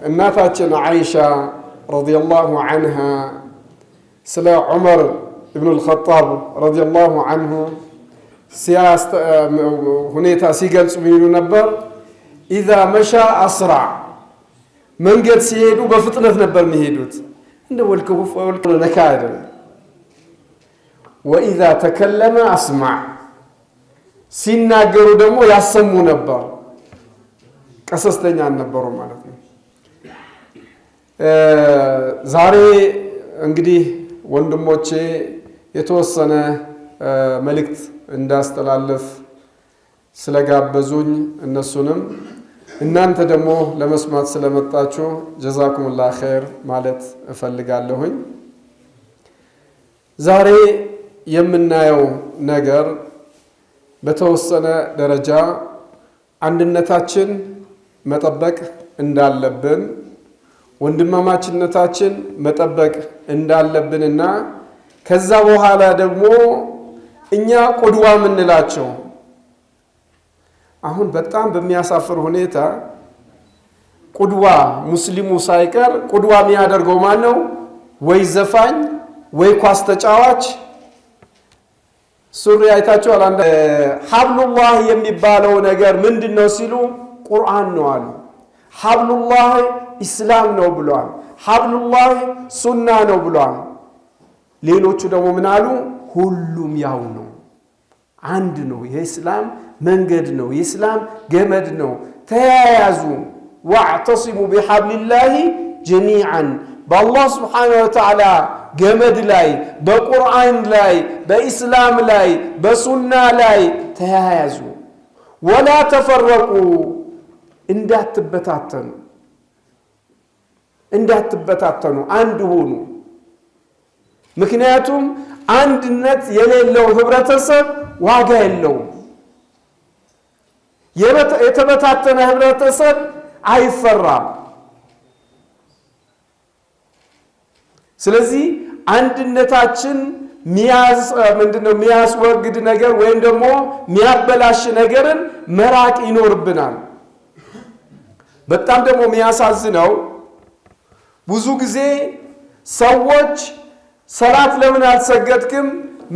እናታችን አይሻ ረዲየላሁ ዐንሃ ስለ ዑመር ኢብኑ አልኸጣብ ረዲየላሁ ዐንሁ ሁኔታ ሲገልጹ ይሉ ነበር። ኢዛ መሻ አስራ መንገድ ሲሄዱ በፍጥነት ነበር የሚሄዱት፣ እንደ ወልከውፍ ነካ አይደለም። ወኢዛ ተከለመ አስማዕ ሲናገሩ ደግሞ ያሰሙ ነበር፣ ቀሰስተኛ አልነበሩ ማለት ነው። ዛሬ እንግዲህ ወንድሞቼ የተወሰነ መልእክት እንዳስተላለፍ ስለጋበዙኝ እነሱንም እናንተ ደግሞ ለመስማት ስለመጣችሁ ጀዛኩሙላህ ኸይር ማለት እፈልጋለሁኝ። ዛሬ የምናየው ነገር በተወሰነ ደረጃ አንድነታችን መጠበቅ እንዳለብን፣ ወንድማማችነታችን መጠበቅ እንዳለብንና ከዛ በኋላ ደግሞ እኛ ቁድዋ የምንላቸው አሁን በጣም በሚያሳፍር ሁኔታ ቁድዋ ሙስሊሙ ሳይቀር ቁድዋ የሚያደርገው ማን ነው? ወይ ዘፋኝ ወይ ኳስ ተጫዋች። ሱሪ አይታችኋል። አንድ ሐብሉላህ የሚባለው ነገር ምንድነው ሲሉ ቁርአን ነው አሉ። ሐብሉላህ ኢስላም ነው ብሏል። ሐብሉላህ ሱና ነው ብሏል። ሌሎቹ ደግሞ ምን አሉ? ሁሉም ያው ነው፣ አንድ ነው፣ የኢስላም መንገድ ነው፣ የኢስላም ገመድ ነው፣ ተያያዙ። ወዕተሲሙ ቢሐብሊላሂ ጀሚዓን በአላህ ስብሓነሁ ወተዓላ ገመድ ላይ፣ በቁርአን ላይ፣ በኢስላም ላይ፣ በሱና ላይ ተያያዙ። ወላ ተፈረቁ እንዳትበታተኑ አንድ ሁኑ። ምክንያቱም አንድነት የሌለው ህብረተሰብ ዋጋ የለውም። የተበታተነ ህብረተሰብ አይፈራም። ስለዚህ አንድነታችን የሚያስወግድ ነገር ወይም ደግሞ የሚያበላሽ ነገርን መራቅ ይኖርብናል። በጣም ደግሞ የሚያሳዝነው ብዙ ጊዜ ሰዎች ሰላት ለምን አልሰገድክም፣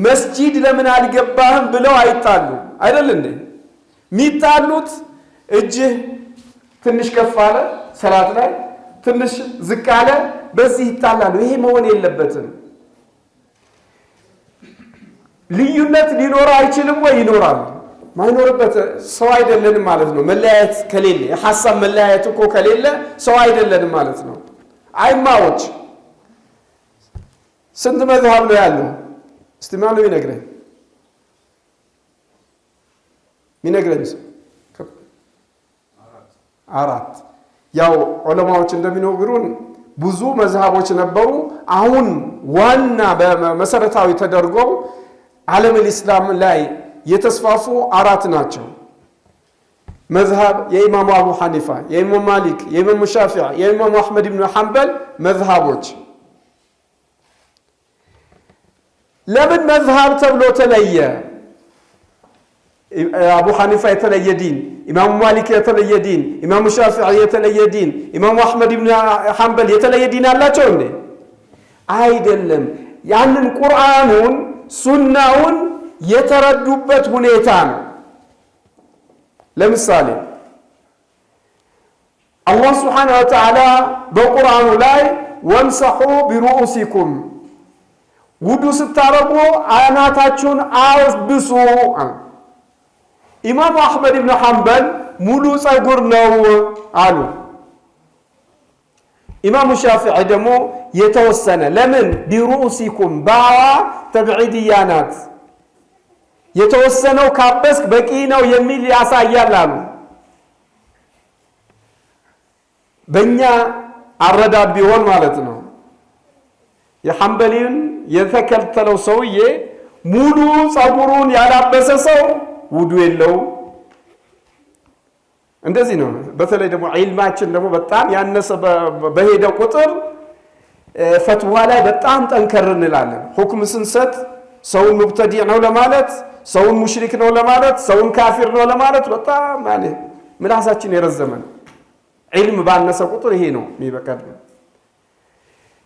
መስጂድ ለምን አልገባህም ብለው አይጣሉ አይደል እንዴ? የሚጣሉት እጅህ ትንሽ ከፍ አለ ሰላት ላይ ትንሽ ዝቅ አለ፣ በዚህ ይጣላሉ። ይሄ መሆን የለበትም። ልዩነት ሊኖር አይችልም ወይ? ይኖራል። ማይኖርበት ሰው አይደለንም ማለት ነው። መለያየት ከሌለ የሐሳብ መለያየት እኮ ከሌለ ሰው አይደለንም ማለት ነው። አይማዎች ስንት መዝሃብ ነው ያለው? እስቲ ማን ነው ይነግረኝ? አራት። ያው ዑለማዎች እንደሚነግሩን ብዙ መዝሃቦች ነበሩ። አሁን ዋና በመሰረታዊ ተደርገው ዓለም ኢስላም ላይ የተስፋፉ አራት ናቸው። መዝሃብ የኢማሙ አቡ ሐኒፋ፣ የኢማሙ ማሊክ፣ የኢማሙ ሻፊዒ፣ የኢማሙ አሕመድ ብን ሐንበል መዝሃቦች። ለምን መዝሃብ ተብሎ ተለየ? አቡ ሐኒፋ የተለየ ዲን፣ ኢማሙ ማሊክ የተለየ ዲን፣ ኢማሙ ሻፊዒ የተለየ ዲን፣ ኢማሙ አሕመድ ብን ሐንበል የተለየ ዲን አላቸው እንዴ? አይደለም። ያንን ቁርአኑን ሱናውን የተረዱበት ሁኔታ ነው። ለምሳሌ አላህ ስብሓነሁ ወተዓላ በቁርአኑ ላይ ወምሰሑ ቢሩኡሲኩም ውዱ ስታረጉ አናታችሁን አብሱ። ኢማሙ አሕመድ ብን ሐንበል ሙሉ ጸጉር ነው አሉ። ኢማሙ ሻፊዒ ደግሞ የተወሰነ። ለምን? ቢሩኡሲኩም ባዋ ተብዒድያ ናት። የተወሰነው ካበስክ በቂ ነው የሚል ያሳያል አሉ። በእኛ አረዳድ ቢሆን ማለት ነው የሐንበሊን የተከተለው ሰውዬ ሙሉ ጸጉሩን ያላበሰ ሰው ውዱ የለው። እንደዚህ ነው። በተለይ ደግሞ ዒልማችን ደግሞ በጣም ያነሰ በሄደ ቁጥር ፈትዋ ላይ በጣም ጠንከር እንላለን። ሁክም ስንሰጥ ሰውን ሙብተዲዕ ነው ለማለት፣ ሰውን ሙሽሪክ ነው ለማለት፣ ሰውን ካፊር ነው ለማለት በጣም ማለት ምላሳችን የረዘመ ነው። ዒልም ባነሰ ቁጥር ይሄ ነው የሚበቀል።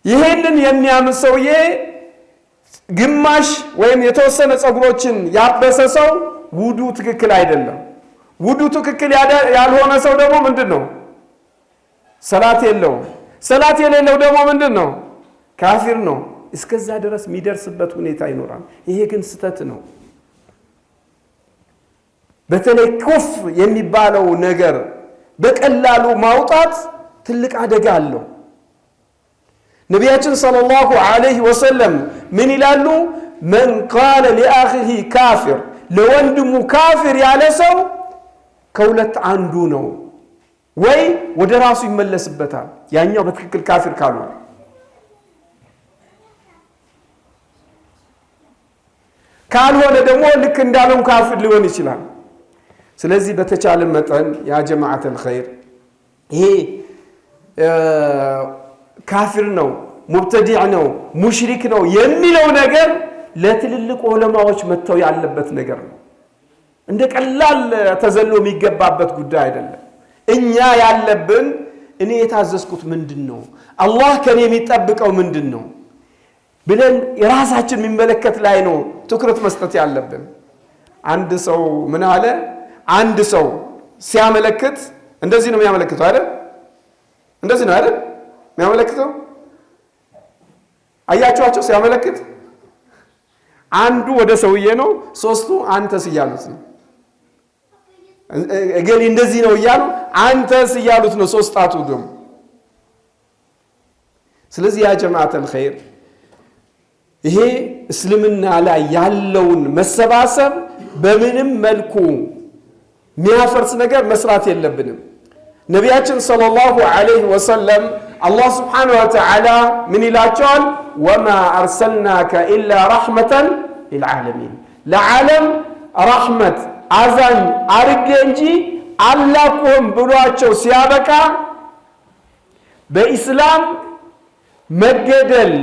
ይሄንን የሚያምን ሰውዬ ግማሽ ወይም የተወሰነ ፀጉሮችን ያበሰ ሰው ውዱ ትክክል አይደለም። ውዱ ትክክል ያልሆነ ሰው ደግሞ ምንድነው? ሰላት የለውም። ሰላት የሌለው ደግሞ ምንድነው? ካፊር ነው። እስከዛ ድረስ የሚደርስበት ሁኔታ ይኖራል። ይሄ ግን ስተት ነው። በተለይ ኩፍር የሚባለው ነገር በቀላሉ ማውጣት ትልቅ አደጋ አለው። ነቢያችን ሰለላሁ ዐለይሂ ወሰለም ምን ይላሉ? መን ቃለ ሊአኺሂ ካፊር፣ ለወንድሙ ካፊር ያለ ሰው ከሁለት አንዱ ነው። ወይ ወደ ራሱ ይመለስበታል፣ ያኛው በትክክል ካፊር ካልሆነ፣ ካልሆነ ደግሞ ልክ እንዳለው ካፊር ሊሆን ይችላል። ስለዚህ በተቻለ መጠን ያ ጀማዓተል ኸይር ይሄ ካፊር ነው፣ ሙብተዲዕ ነው፣ ሙሽሪክ ነው የሚለው ነገር ለትልልቅ ዑለማዎች መተው ያለበት ነገር ነው። እንደ ቀላል ተዘሎ የሚገባበት ጉዳይ አይደለም። እኛ ያለብን እኔ የታዘዝኩት ምንድነው፣ አላህ ከኔ የሚጠብቀው ምንድነው ብለን የራሳችን የሚመለከት ላይ ነው ትኩረት መስጠት ያለብን። አንድ ሰው ምን አለ? አንድ ሰው ሲያመለክት እንደዚህ ነው የሚያመለክተው አይደል? እንደዚህ ነው አይደል የሚያመለክተው? አያችኋቸው ሲያመለክት አንዱ ወደ ሰውዬ ነው፣ ሶስቱ አንተስ እያሉት ነው። እገሌ እንደዚህ ነው እያሉ አንተስ እያሉት ነው ሶስት ጣቱ ደግሞ። ስለዚህ ያ ጀማዓተል ኸይር ይሄ እስልምና ላይ ያለውን መሰባሰብ በምንም መልኩ የሚያፈርስ ነገር መስራት የለብንም። ነቢያችን ሰለላሁ ዐለይሂ ወሰለም አላህ ስብሓነሁ ወተዓላ ምን ይላቸዋል? ወማ አርሰልናከ ኢላ ረሕመተን ሊልዓለሚን፣ ለዓለም ረሕመት አዛኝ አርጌ እንጂ አላኩህም ብሏቸው ሲያበቃ በኢስላም መገደል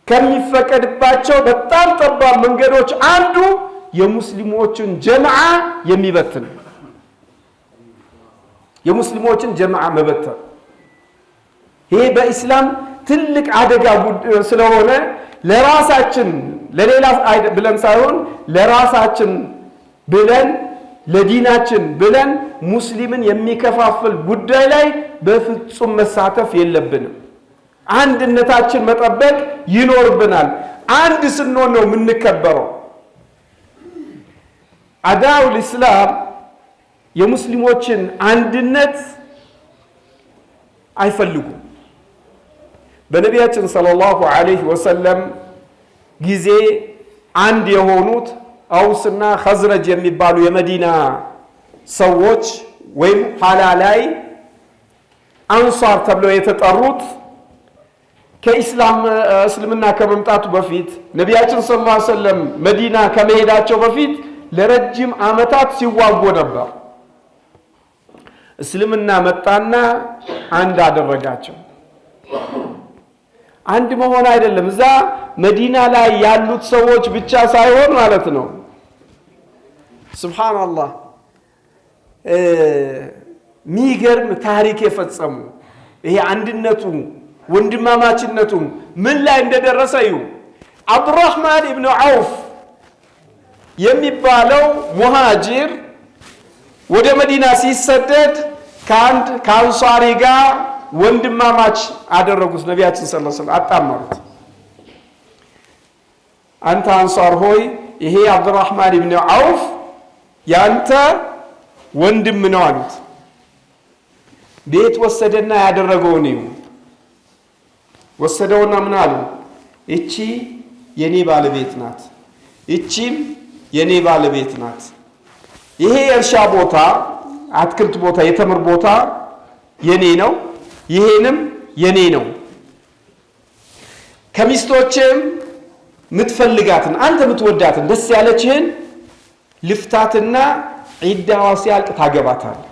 ከሚፈቀድባቸው በጣም ጠባብ መንገዶች አንዱ የሙስሊሞችን ጀማዓ የሚበትን፣ የሙስሊሞችን ጀማዓ መበተን። ይሄ በኢስላም ትልቅ አደጋ ስለሆነ ለራሳችን ለሌላ ብለን ሳይሆን ለራሳችን ብለን ለዲናችን ብለን ሙስሊምን የሚከፋፍል ጉዳይ ላይ በፍጹም መሳተፍ የለብንም። አንድነታችን መጠበቅ ይኖርብናል። አንድ ስንሆን ነው የምንከበረው። አዳኡል ኢስላም የሙስሊሞችን አንድነት አይፈልጉም። በነቢያችን ሰለላሁ ዐለይሂ ወሰለም ጊዜ አንድ የሆኑት አውስና ኸዝረጅ የሚባሉ የመዲና ሰዎች ወይም ኋላ ላይ አንሷር ተብለው የተጠሩት እስልምና ከመምጣቱ በፊት ነቢያችን ሰለላሁ ዐለይሂ ወሰለም መዲና ከመሄዳቸው በፊት ለረጅም ዓመታት ሲዋጉ ነበር። እስልምና መጣና አንድ አደረጋቸው። አንድ መሆን አይደለም፣ እዛ መዲና ላይ ያሉት ሰዎች ብቻ ሳይሆን ማለት ነው። ሱብሃንአላህ ሚገርም ታሪክ የፈጸሙ ይሄ አንድነቱ ወንድማማችነቱ ምን ላይ እንደደረሰ እዩ። አብዱራህማን ኢብኑ ዐውፍ የሚባለው ሙሃጂር ወደ መዲና ሲሰደድ ከአንሷሪ ጋር ወንድማማች አደረጉት። ነቢያችን ሰለላሁ ዐለይሂ ወሰለም አጣመሩት። አንተ አንሷር ሆይ ይሄ አብዱራህማን ኢብኑ ዐውፍ ያንተ ወንድም ነው አሉት። ቤት ወሰደና ያደረገውን እዩ። ወሰደውና ምን አሉ? እቺ የኔ ባለቤት ናት፣ እቺም የኔ ባለቤት ናት። ይሄ የእርሻ ቦታ፣ አትክልት ቦታ፣ የተምር ቦታ የኔ ነው፣ ይሄንም የኔ ነው። ከሚስቶችም ምትፈልጋትን አንተ ምትወዳትን ደስ ያለችህን ልፍታትና ዒዳዋ ሲያልቅ ታገባታለህ።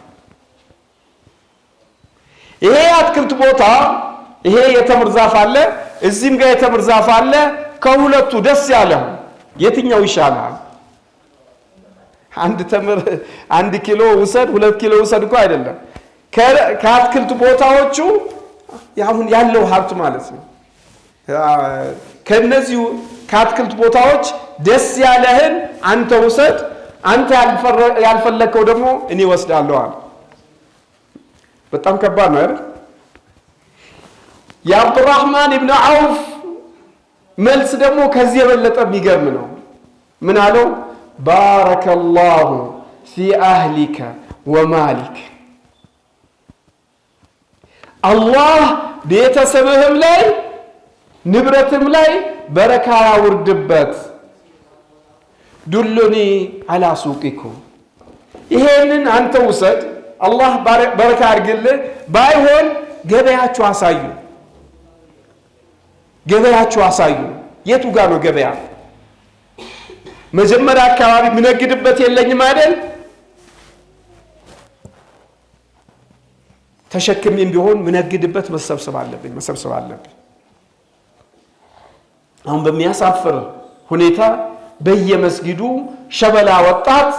ይሄ አትክልት ቦታ ይሄ የተምር ዛፍ አለ፣ እዚህም ጋር የተምር ዛፍ አለ። ከሁለቱ ደስ ያለው የትኛው ይሻላል? አንድ ተምር 1 ኪሎ ውሰድ 2 ኪሎ ውሰድ እኮ አይደለም። ከአትክልት ቦታዎቹ አሁን ያለው ሀብት ማለት ነው። ከነዚህ ከአትክልት ቦታዎች ደስ ያለህን አንተ ውሰድ፣ አንተ ያልፈለከው ደግሞ እኔ ወስዳለሁ አለ። በጣም ከባድ ነው አይደል? የአብዱራህማን ኢብኑ ዐውፍ መልስ ደግሞ ከዚህ የበለጠ የሚገርም ነው። ምን አለው? ባረከላሁ ፊ አህሊከ ወማሊክ፣ አላህ ቤተሰብህም ላይ ንብረትም ላይ በረካ ያውርድበት። ዱሉኒ አላ ሱቂኩም፣ ይሄንን አንተ ውሰድ፣ አላህ በረካ ያርግልህ። ባይሆን ገበያችሁ አሳዩ፣ ገበያችሁ አሳዩ። የቱ ጋር ነው ገበያ? መጀመሪያ አካባቢ ምነግድበት የለኝም አይደል? ተሸክሜም ቢሆን ምነግድበት መሰብሰብ አለብኝ። አሁን በሚያሳፍር ሁኔታ በየመስጊዱ ሸበላ ወጣት፣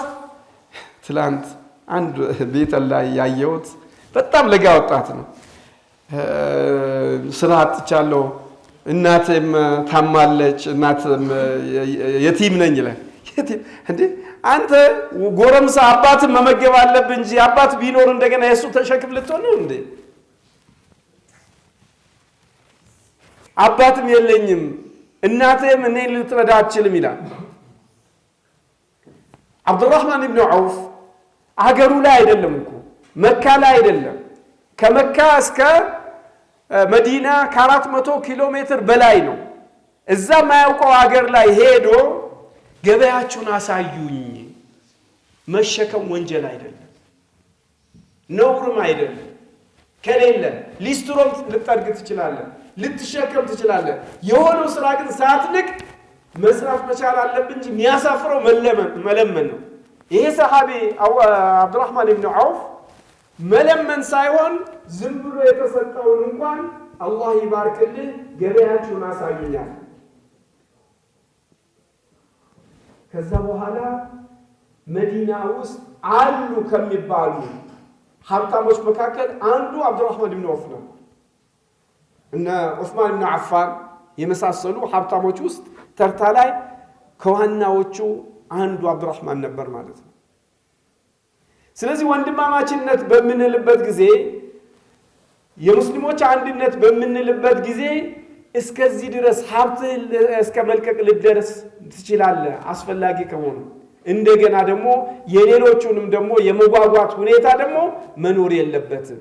ትላንት አንድ ቤት ላይ ያየሁት በጣም ለጋ ወጣት ነው። ስራ አጥቻለሁ፣ እናቴም ታማለች፣ እናቴም የቲም ነኝ ይላል። እንዴ አንተ ጎረምሳ አባትን መመገብ አለብህ እንጂ አባት ቢኖር እንደገና የሱ ተሸክም ልትሆን ነው እንዴ? አባትም የለኝም እናቴም እኔን ልትረዳ አትችልም ይላል። አብዱራህማን ኢብኑ ዐውፍ አገሩ ላይ አይደለም እኮ መካ ላይ አይደለም፣ ከመካ እስከ መዲና ከ400 ኪሎ ሜትር በላይ ነው። እዛ የማያውቀው አገር ላይ ሄዶ ገበያችሁን አሳዩኝ። መሸከም ወንጀል አይደለም፣ ነውርም አይደለም። ከሌለ ሊስትሮም ልትጠርግ ትችላለህ፣ ልትሸከም ትችላለህ። የሆነው ስራ ግን ሳትንቅ መስራት መቻል አለብን እንጂ የሚያሳፍረው መለመን ነው። ይሄ ሰሃቢ አብዱራህማን ኢብኑ ዐውፍ መለመን ሳይሆን ዝም ብሎ የተሰጠውን እንኳን አላህ ይባርክልህ ገበያችሁን አሳዩኛል። ከዛ በኋላ መዲና ውስጥ አሉ ከሚባሉ ሀብታሞች መካከል አንዱ አብዱራህማን ኢብኑ ዐውፍ ነው። እነ ዑስማን ኢብኑ አፋን የመሳሰሉ ሀብታሞች ውስጥ ተርታ ላይ ከዋናዎቹ አንዱ አብዱራህማን ነበር ማለት ነው። ስለዚህ ወንድማማችነት በምንልበት ጊዜ፣ የሙስሊሞች አንድነት በምንልበት ጊዜ እስከዚህ ድረስ ሀብትህ እስከ መልቀቅ ልደርስ ትችላለህ አስፈላጊ ከሆነ። እንደገና ደግሞ የሌሎቹንም ደግሞ የመጓጓት ሁኔታ ደግሞ መኖር የለበትም።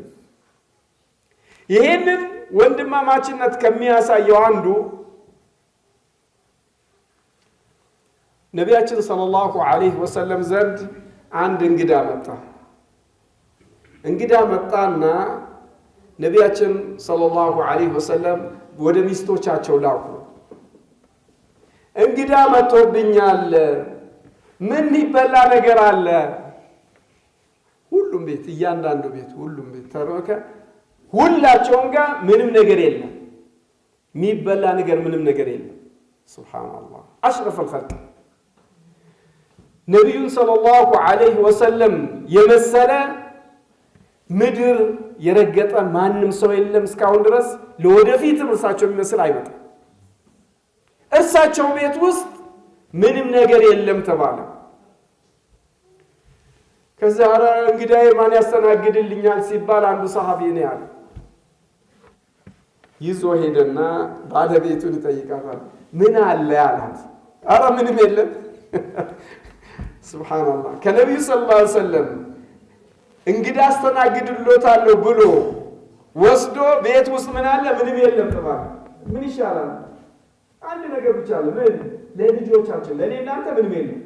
ይሄንን ወንድማማችነት ከሚያሳየው አንዱ ነቢያችን ሰለላሁ ዐለይሂ ወሰለም ዘንድ አንድ እንግዳ መጣ። እንግዳ መጣና ነቢያችን ሰለላሁ ዐለይሂ ወሰለም ወደ ሚስቶቻቸው ላኩ። እንግዳ መጥቶብኛል፣ ምን ይበላ ነገር አለ? ሁሉም ቤት እያንዳንዱ ቤት ሁሉም ቤት ተረከ። ሁላቸውም ጋር ምንም ነገር የለም፣ የሚበላ ነገር ምንም ነገር የለም። ሱብሃንአላህ አሽረፈል ኸልቅ ነቢዩን ሰለላሁ ዐለይሂ ወሰለም የመሰለ ምድር የረገጠ ማንም ሰው የለም እስካሁን ድረስ። ለወደፊትም እርሳቸው የሚመስል አይመጣም። እርሳቸው ቤት ውስጥ ምንም ነገር የለም ተባለ። ከዛ ኧረ እንግዳዬ ማን ያስተናግድልኛል ሲባል አንዱ ሰሃቢ ነው ያለ። ይዞ ሄደና ባለቤቱን ይጠይቃታል። ምን አለ ያላት? ኧረ ምንም የለም። ሱብሃንአላህ ከነቢዩ ሰለላሁ ዐለይሂ ወሰለም እንግዳ አስተናግድሎታለሁ ብሎ ወስዶ ቤት ውስጥ ምን አለ? ምንም የለም ተባለ። ምን ይሻላል? አንድ ነገር ብቻ አለ። ምን? ለልጆቻችን፣ ለኔ እናንተ ምንም የለም።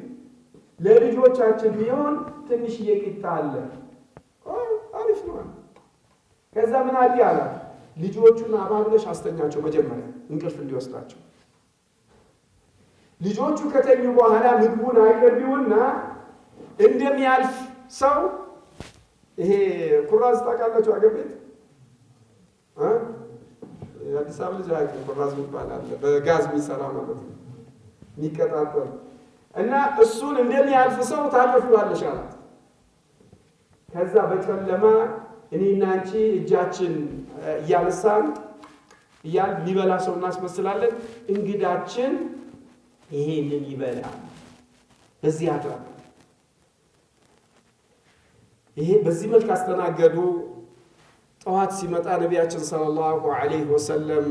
ለልጆቻችን ቢሆን ትንሽዬ ቂጣ አለ። አሪፍ ነው። ከዛ ምን አለ ያለ? ልጆቹን አባብለሽ አስተኛቸው መጀመሪያ እንቅልፍ እንዲወስዳቸው። ልጆቹ ከተኙ በኋላ ምግቡን አቅርቢውና እንደሚያልፍ ሰው ይሄ ኩራዝ ታውቃላችሁ? አገር ቤት የአዲስ አበባ ልጅ አይደለም ኩራዝ ይባላል በጋዝ የሚሰራ ማለት ነው የሚቀጣጠል እና እሱን እንደሚያልፍ ሰው ታልፊዋለሽ አላት። ከዛ በጨለማ እኔና አንቺ እጃችን እያነሳን ሊበላ ሰው እናስመስላለን። እንግዳችን ይሄንን ይበላል በዚህ አድራል ይሄ በዚህ መልክ አስተናገዱ። ጠዋት ሲመጣ ነቢያችን ሰለላሁ ዐለይሂ ወሰለም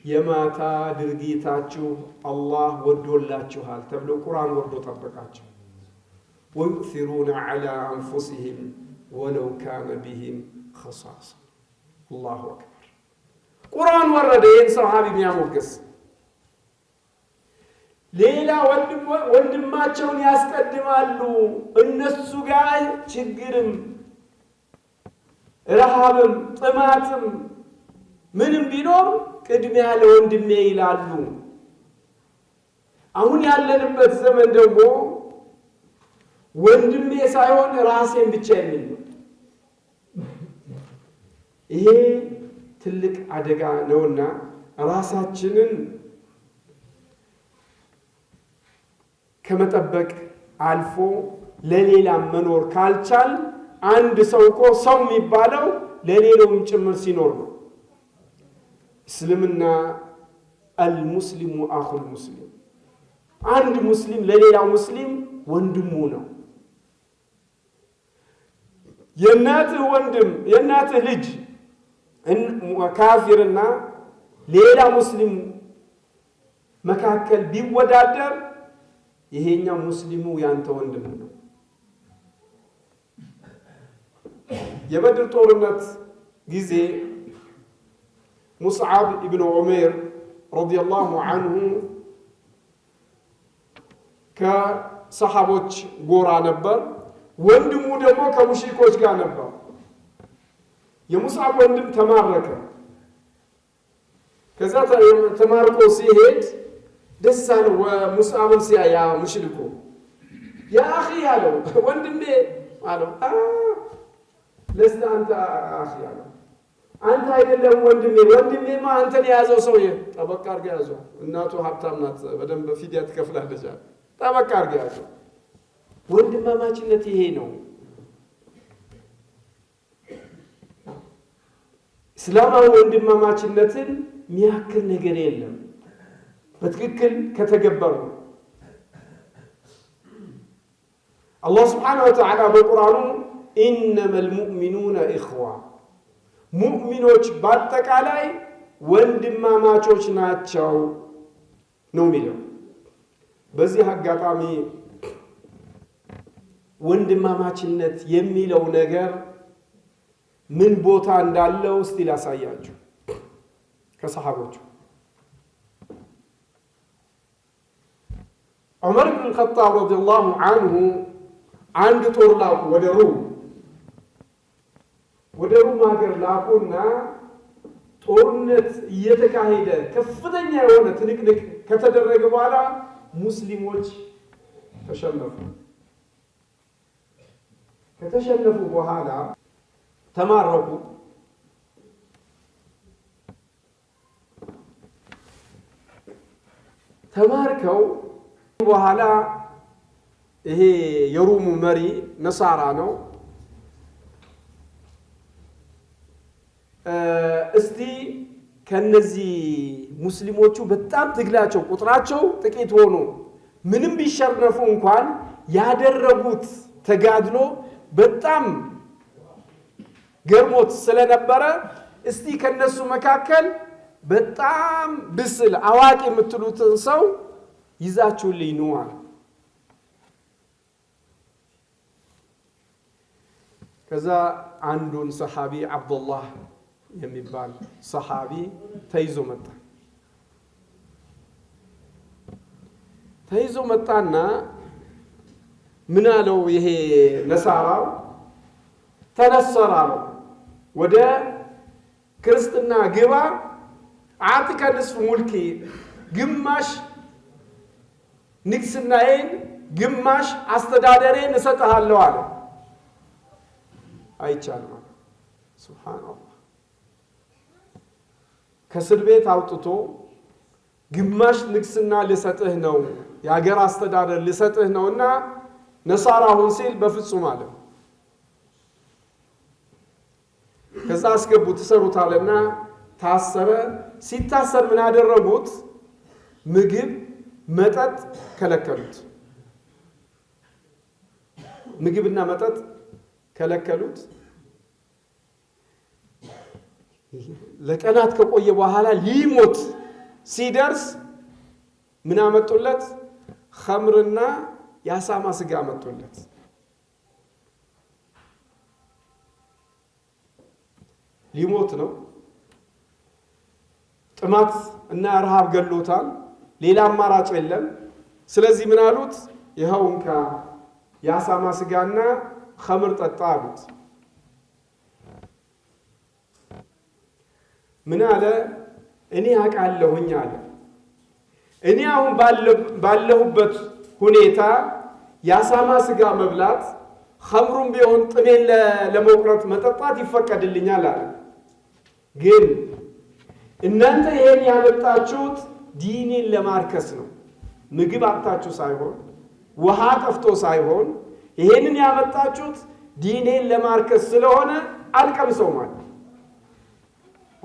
የማታ ድርጊታችሁ አላህ ወዶላችኋል ተብሎ ቁርአን ወርዶ ጠበቃቸው። ወዩእሲሩነ ዐላ አንፉሲሂም ወለው ካነ ቢሂም ኸሳሳ። አላሁ አክበር። ቁርአን ወረደ ይህን ሰሃቢ የሚያሞግስ ሌላ ወንድማቸውን ያስቀድማሉ። እነሱ ጋር ችግርም ረሃብም ጥማትም ምንም ቢኖር ቅድሚያ ለወንድሜ ይላሉ። አሁን ያለንበት ዘመን ደግሞ ወንድሜ ሳይሆን ራሴን ብቻ የሚል ነው። ይሄ ትልቅ አደጋ ነውና ራሳችንን ከመጠበቅ አልፎ ለሌላ መኖር ካልቻል አንድ ሰው እኮ ሰው የሚባለው ለሌላውም ጭምር ሲኖር ነው። እስልምና አልሙስሊሙ አኹል ሙስሊም፣ አንድ ሙስሊም ለሌላው ሙስሊም ወንድሙ ነው። የእናትህ ወንድም የእናትህ ልጅ ካፊርና ሌላ ሙስሊም መካከል ቢወዳደር ይሄኛው ሙስሊሙ ያንተ ወንድም ነው። የበድር ጦርነት ጊዜ ሙስዓብ ኢብኑ ዑመይር ረዲየላሁ ዐንሁ ከሰሓቦች ጎራ ነበር። ወንድሙ ደግሞ ከሙሽሪኮች ጋር ነበር። የሙስዓብ ወንድም ተማረከ። ከዛ ተማርኮ ሲሄድ ደስ አለው ሙስዓብን ሲያያ ሙሽሪኩ ያ አኺ አለው ወንድሜ አለው። ለስተ አንተ አኺ አለው አንተ አይደለም ወንድሜማ አንተን የያዘው ሰውዬ ጠበቃ አድርገህ ያዘው። እናቱ ሀብታም ናት፣ በደንብ ፊዲያ ትከፍላለች። ጠበቃ አድርገህ ያዘው። ወንድማማችነት ይሄ ነው። እስላማዊ ወንድማማችነትን የሚያክል ነገር የለም በትክክል ከተገበሩ። አላህ ስብሓነሁ ወተዓላ በቁርአኑ ኢነመል ሙእሚኑነ ኢኽዋ፣ ሙእሚኖች በአጠቃላይ ወንድማማቾች ናቸው ነው የሚለው። በዚህ አጋጣሚ ወንድማማችነት የሚለው ነገር ምን ቦታ እንዳለው እስቲ ላሳያችሁ። ከሰሃቦቹ ዑመር ብን ኸጣብ ረዲየላሁ ዐንሁ አንድ ጦር ላኩ ወደ ሩም ሀገር ላኩና ጦርነት እየተካሄደ ከፍተኛ የሆነ ትንቅንቅ ከተደረገ በኋላ ሙስሊሞች ተሸነፉ። ከተሸነፉ በኋላ ተማረኩ። ተማርከው በኋላ ይሄ የሩሙ መሪ ነሳራ ነው። እስቲ ከነዚህ ሙስሊሞቹ በጣም ትግላቸው ቁጥራቸው ጥቂት ሆኖ ምንም ቢሸነፉ እንኳን ያደረጉት ተጋድሎ በጣም ገርሞት ስለነበረ እስቲ ከነሱ መካከል በጣም ብስል አዋቂ የምትሉትን ሰው ይዛችሁልኝ ነው አለ። ከዛ አንዱን ሰሃቢ አብዱላህ የሚባል ሰሃቢ ተይዞ መጣና ምን አለው? ይሄ ነሳራው ተነሰራው ወደ ክርስትና ግባ፣ አጥከ ንስፍ ሙልኪ፣ ግማሽ ንግስናዬን ግማሽ አስተዳደሬን እሰጥሃለሁ አለ። አይቻልም። ሱብሃንአላህ። ከእስር ቤት አውጥቶ ግማሽ ንግስና ልሰጥህ ነው የሀገር አስተዳደር ልሰጥህ ነውና ነሳራ ሁን ሲል በፍጹም አለ። ከዛ አስገቡት ተሰሩታልና ታሰረ። ሲታሰር ምን አደረጉት? ምግብ መጠጥ ከለከሉት። ምግብና መጠጥ ከለከሉት። ለቀናት ከቆየ በኋላ ሊሞት ሲደርስ ምን አመጡለት? ኸምርና የአሳማ ስጋ አመጡለት። ሊሞት ነው። ጥማት እና ረሃብ ገሎታል። ሌላ አማራጭ የለም። ስለዚህ ምን አሉት? ይኸው እንካ የአሳማ ስጋና ኸምር ጠጣ አሉት። ምን አለ? እኔ አውቃለሁኝ አለ። እኔ አሁን ባለሁበት ሁኔታ የአሳማ ስጋ መብላት ኸምሩም ቢሆን ጥሜን ለመቁረጥ መጠጣት ይፈቀድልኛል አለ። ግን እናንተ ይሄን ያመጣችሁት ዲኔን ለማርከስ ነው። ምግብ አጥታችሁ ሳይሆን ውሃ ጠፍቶ ሳይሆን ይሄንን ያመጣችሁት ዲኔን ለማርከስ ስለሆነ አልቀምሰው ማለት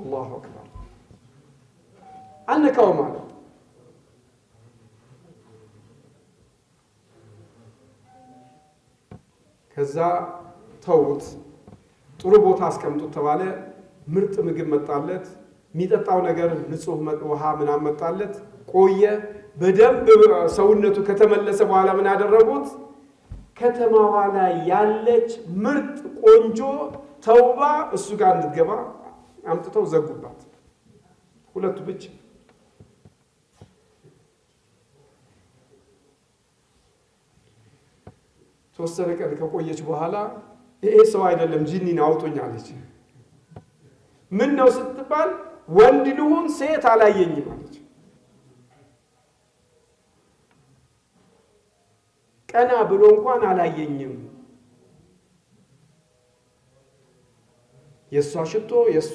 አላሁ አክበር አንካው ማለት ከዛ ተውት። ጥሩ ቦታ አስቀምጡት ተባለ። ምርጥ ምግብ መጣለት። የሚጠጣው ነገር ንጹህ ውሃ ምናምን መጣለት። ቆየ። በደንብ ሰውነቱ ከተመለሰ በኋላ ምን አደረጉት? ከተማዋ ላይ ያለች ምርጥ ቆንጆ ተውባ እሱ ጋር እንድትገባ አምጥተው ዘጉባት። ሁለቱ ብቻ። ተወሰነ ቀን ከቆየች በኋላ ይሄ ሰው አይደለም ጂኒን አውጡኝ አለች። ምን ነው ስትባል ወንድ ልሁን ሴት አላየኝም አለች። ቀና ብሎ እንኳን አላየኝም። የሷ ሽቶ የሷ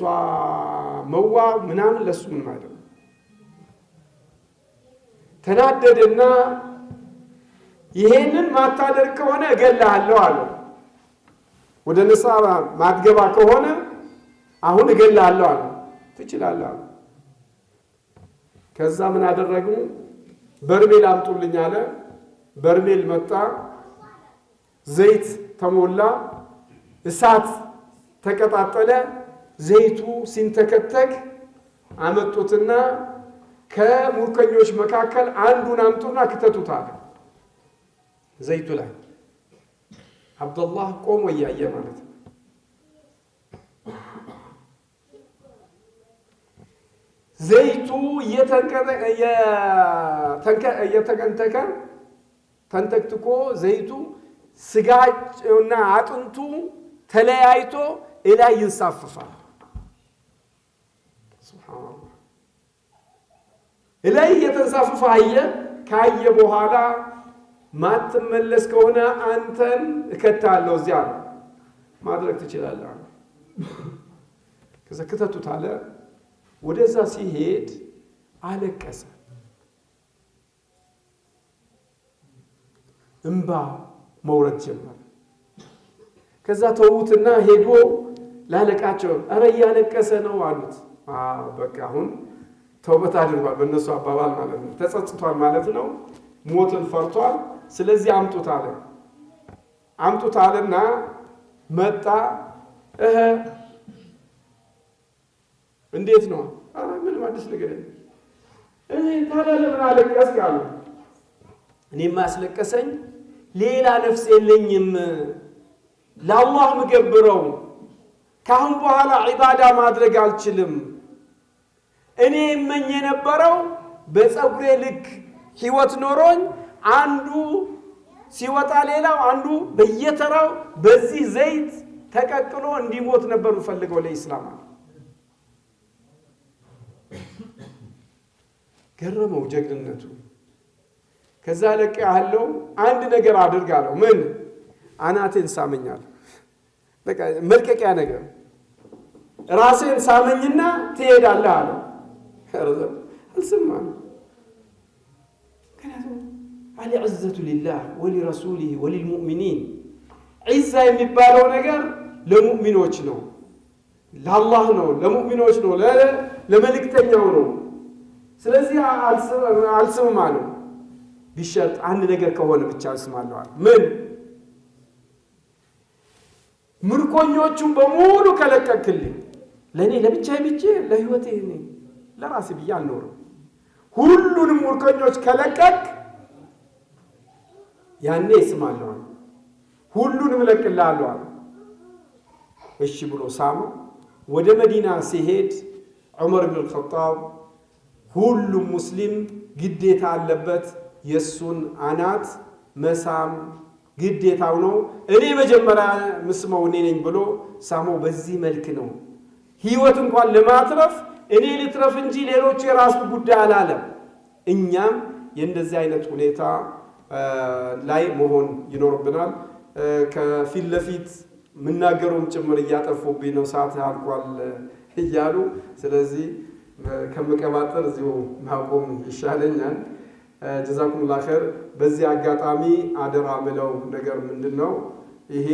መዋብ ምናምን ለሱ ምንም አይደለም። ተናደደና ይሄንን ማታደርግ ከሆነ እገልሃለሁ አለው። ወደ ንስሐ ማትገባ ከሆነ አሁን እገልሃለሁ አለው። ትችላለህ አለ። ከዛ ምን አደረጉ? በርሜል አምጡልኝ አለ። በርሜል መጣ። ዘይት ተሞላ። እሳት ተቀጣጠለ። ዘይቱ ሲንተከተክ አመጡትና ከሙርከኞች መካከል አንዱን አምጡና ክተቱት አለ ዘይቱ ላይ። አብዱላህ ቆሞ እያየ ማለት ነው። ዘይቱ ተንተክትኮ ዘይቱ ስጋና አጥንቱ ተለያይቶ እላይ ይንሳፈፋል። ሱብሃንአላህ። እላይ የተንሳፈፈ አየ። ካየ በኋላ ማትመለስ ከሆነ አንተን እከታለሁ እዚያ ማድረግ ትችላለህ። ከዛ ከተቱት አለ። ወደዛ ሲሄድ አለቀሰ። እንባ መውረድ ጀመረ። ከዛ ተውትና ሄዶ ላለቃቸው አረ እያለቀሰ ነው አሉት። በቃ አሁን ተውበት አድርጓል፣ በእነሱ አባባል ማለት ነው። ተጸጽቷል ማለት ነው። ሞትን ፈርቷል። ስለዚህ አምጡት አለ። አምጡት አለና መጣ። እንዴት ነው? ምንም አዲስ ነገር የለም። ታዲያ ለምን አለቀስክ አሉ። እኔማ ያስለቀሰኝ ሌላ ነፍስ የለኝም ለአላህ ምገብረው። ካሁን በኋላ ዒባዳ ማድረግ አልችልም። እኔ እመኝ የነበረው በፀጉሬ ልክ ህይወት ኖሮኝ አንዱ ሲወጣ ሌላው አንዱ በየተራው በዚህ ዘይት ተቀቅሎ እንዲሞት ነበር ፈልገው ለኢስላም። ገረመው ጀግንነቱ። ከዛ ለቀ ያለው አንድ ነገር አድርጋለሁ። ምን? አናቴን ሳመኛል። በቃ መልቀቂያ ነገር ራሴን ሳመኝና ትሄዳለህ አለው። አልሰማንም። ምክንያቱም አልዕዘቱ ሊላህ ወሊረሱሊህ ወሊልሙእሚኒን ዒዛ የሚባለው ነገር ለሙእሚኖች ነው፣ ለአላህ ነው፣ ለሙእሚኖች ነው፣ ለመልእክተኛው ነው። ስለዚህ አልስምም አለው። ቢሸርጥ አንድ ነገር ከሆነ ብቻ እስማለሁ አለ። ምን? ምርኮኞቹን በሙሉ ከለቀቅልኝ ለእኔ ለብቻዬ ብቻ ለህይወቴ ነኝ ለራሴ ብዬ አልኖርም። ሁሉንም ምርኮኞች ከለቀቅ ያኔ እስማለሁ አለ። ሁሉንም እለቅልሃለሁ አለ። እሺ ብሎ ሳመው። ወደ መዲና ሲሄድ ዑመር ብን አልኸጣብ ሁሉም ሙስሊም ግዴታ አለበት የሱን አናት መሳም ግዴታው ነው። እኔ መጀመሪያ ምስመው እኔ ነኝ ብሎ ሳመው። በዚህ መልክ ነው ህይወት እንኳን ለማትረፍ እኔ ልትረፍ እንጂ ሌሎች የራሱ ጉዳይ አላለም። እኛም የእንደዚህ አይነት ሁኔታ ላይ መሆን ይኖርብናል። ከፊት ለፊት ምናገሩም ጭምር እያጠፉብኝ ነው፣ ሰዓት አልቋል እያሉ። ስለዚህ ከመቀባጠር እዚሁ ማቆም ይሻለኛል። ጀዛኩሙላህ ኸይር። በዚህ አጋጣሚ አደራ ምለው ነገር ምንድነው? ይሄ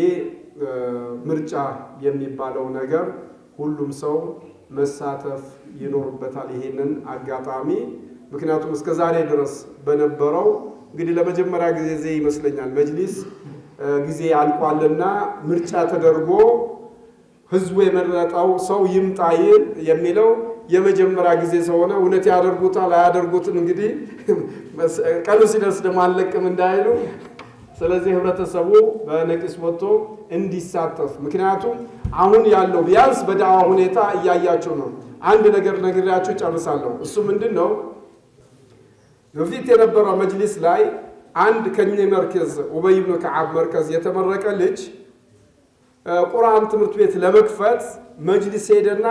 ምርጫ የሚባለው ነገር ሁሉም ሰው መሳተፍ ይኖርበታል ይሄንን አጋጣሚ። ምክንያቱም እስከ ዛሬ ድረስ በነበረው እንግዲህ ለመጀመሪያ ጊዜ ይመስለኛል መጅሊስ ጊዜ አልቋልና ምርጫ ተደርጎ ህዝቡ የመረጠው ሰው ይምጣይል የሚለው የመጀመሪያ ጊዜ ስለሆነ እውነት ያደርጉታል አያደርጉትም እንግዲህ ቀኑ ሲደርስ ደግሞ አለቅም እንዳይሉ። ስለዚህ ህብረተሰቡ በነቂስ ወጥቶ እንዲሳተፍ፣ ምክንያቱም አሁን ያለው ቢያንስ በዳዋ ሁኔታ እያያችሁ ነው። አንድ ነገር ነግሬያችሁ ጨርሳለሁ። እሱ ምንድነው? በፊት የነበረው መጅሊስ ላይ አንድ ከኛ መርከዝ ኡበይ ኢብኑ ከዓብ መርከዝ የተመረቀ ልጅ ቁርአን ትምህርት ቤት ለመክፈት መጅሊስ ሄደና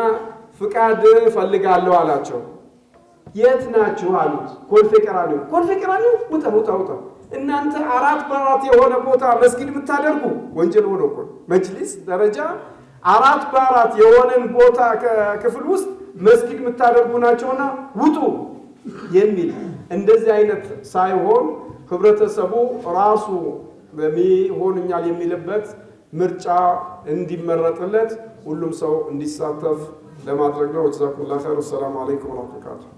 ፍቃድ ፈልጋለሁ አላቸው። የት ናችሁ አሉት። ኮልፌ ቀራኒዮ። ኮልፌ ቀራኒዮ ውጣ እናንተ 4 በ4 የሆነ ቦታ መስጊድ ብታደርጉ ወንጀል ሆኖ እኮ መጅሊስ ደረጃ 4 በ4 የሆነን ቦታ ክፍል ውስጥ መስጊድ ብታደርጉ ናቸውና ውጡ የሚል እንደዚህ አይነት ሳይሆን ህብረተሰቡ ራሱ በሚሆንኛል የሚልበት ምርጫ እንዲመረጥለት ሁሉም ሰው እንዲሳተፍ ለማድረግ ነው። ጀዛኩሙላህ ኸይር። ሰላም አለይኩም ወራህመቱላሂ